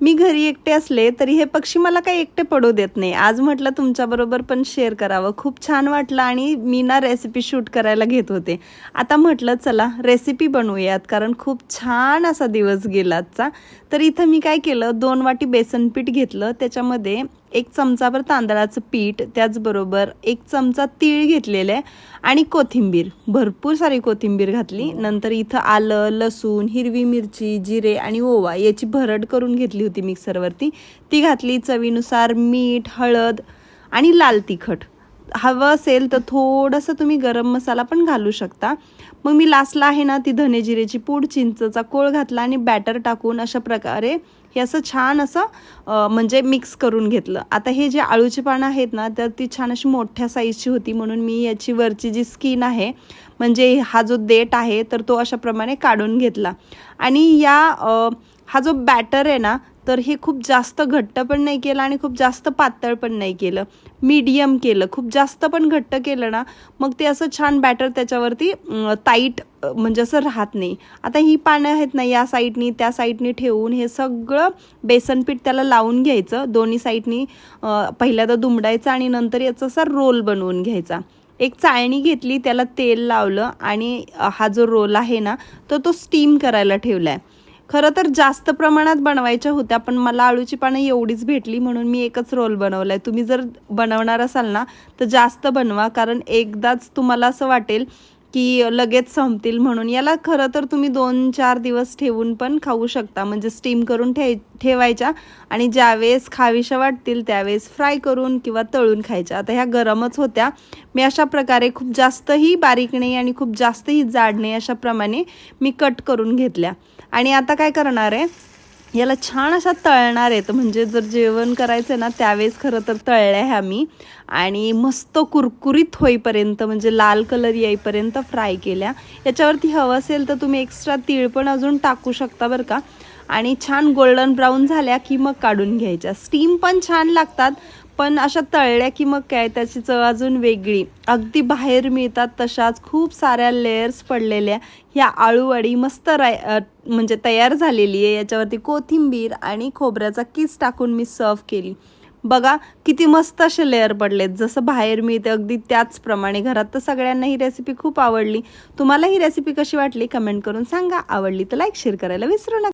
मी घरी एकटे असले तरी हे पक्षी मला काही एकटे पडू देत नाही। आज म्हटलं तुमच्याबरोबर पण शेअर करावं, खूप छान वाटलं आणि मी ना रेसिपी शूट करायला घेत होते। आता म्हटलं चला रेसिपी बनवूयात, कारण खूप छान असा दिवस गेला आजचा। तर इथं मी काय केलं, 2 वाटी बेसन पीठ घेतलं, त्याच्यामध्ये 1 चमचाभर तांदळाचं पीठ, त्याचबरोबर 1 चमचा तीळ घेतलेले आणि कोथिंबीर, भरपूर सारी कोथिंबीर घातली। नंतर इथं आलं, लसूण, हिरवी मिरची, जिरे आणि ओवा याची भरड करून घेतली होती मिक्सरवरती, ती घातली। चवीनुसार मीठ, हळद आणि लाल तिखट, हवं असेल तर थोडंसं तुम्ही गरम मसाला पण घालू शकता। मग मी लास्टला आहे ना ती धने जिरेची पूड, चिंचेचा कोळ घातला आणि बॅटर टाकून अशा प्रकारे हे असं छान असं म्हणजे मिक्स करून घेतलं। आता हे जे आळूची पानं आहेत ना, तर ती छान अशी मोठ्या साईजची होती, म्हणून मी याची वरची जी स्किन आहे म्हणजे हा जो देठ आहे तर तो अशा प्रमाणे काढून घेतला। आणि हा जो बॅटर आहे ना, तर हे खूप जास्त घट्ट पण नाही केलं आणि खूप जास्त पातळ पण नाही केलं, मीडियम केलं। खूप जास्त पण घट्ट केलं ना मग ते असं छान बॅटर त्याच्यावरती टाईट म्हणजे असं राहत नाही। आता ही पानं आहेत ना, या साईडनी त्या साईडनी ठेवून हे सगळं बेसनपीठ त्याला लावून घ्यायचं। दोन्ही साईडनी पहिल्यांदा दुमडायचं आणि नंतर याचा असा रोल बनवून घ्यायचा। एक चाळणी घेतली, त्याला तेल लावलं आणि हा जो रोल आहे ना तर तो स्टीम करायला ठेवलाय। खरं तर जास्त प्रमाणात बनवायच्या होत्या, पण मला आळूची पानं एवढीच भेटली म्हणून मी एकच रोल बनवलाय। तुम्ही जर बनवणार असाल ना तर जास्त बनवा, कारण एकदाच तुम्हाला असं वाटेल की लगेच संपतील, म्हणून याला खरं तर तुम्ही 2-4 दिवस ठेवून पण खाऊ शकता। म्हणजे स्टीम करून ठेवायच्या आणि ज्यावेळेस खावीशा वाटतील त्यावेळेस फ्राय करून किंवा तळून खायच्या। आता ह्या गरमच होत्या, मी अशा प्रकारे खूप जास्तही बारीक नाही आणि खूप जास्तही जाड नाही, अशा प्रमाणे मी कट करून घेतल्या। आणि आता काय करणार आहे, याला छान अशा तळणार आहेत, म्हणजे जर जेवण करायचं ना त्यावेळेस खरं तर तळल्या ह्या मी, आणि मस्त कुरकुरीत होईपर्यंत म्हणजे लाल कलर येईपर्यंत फ्राय केल्या। याच्यावरती हवं असेल तर तुम्ही एक्स्ट्रा तीळ पण अजून टाकू शकता बरं का। आणि छान गोल्डन ब्राऊन झाल्या की मग काढून घ्यायच्या। स्टीम पण छान लागतात, पण अशा तळल्या की मग काय त्याची चव अजून वेगळी। अगदी बाहेर मिळतात तशाच खूप साऱ्या लेयर्स पडलेल्या ह्या आळूवडी मस्त म्हणजे तयार झालेली आहे। याच्यावरती कोथिंबीर आणि खोबऱ्याचा किस टाकून मी सर्व केली। बघा किती मस्त असे लेअर पडलेत, जसं बाहेर मिळते अगदी त्याचप्रमाणे। घरात तर सगळ्यांना ही रेसिपी खूप आवडली। तुम्हाला ही रेसिपी कशी वाटली कमेंट करून सांगा। आवडली तर लाईक शेअर करायला विसरू नका।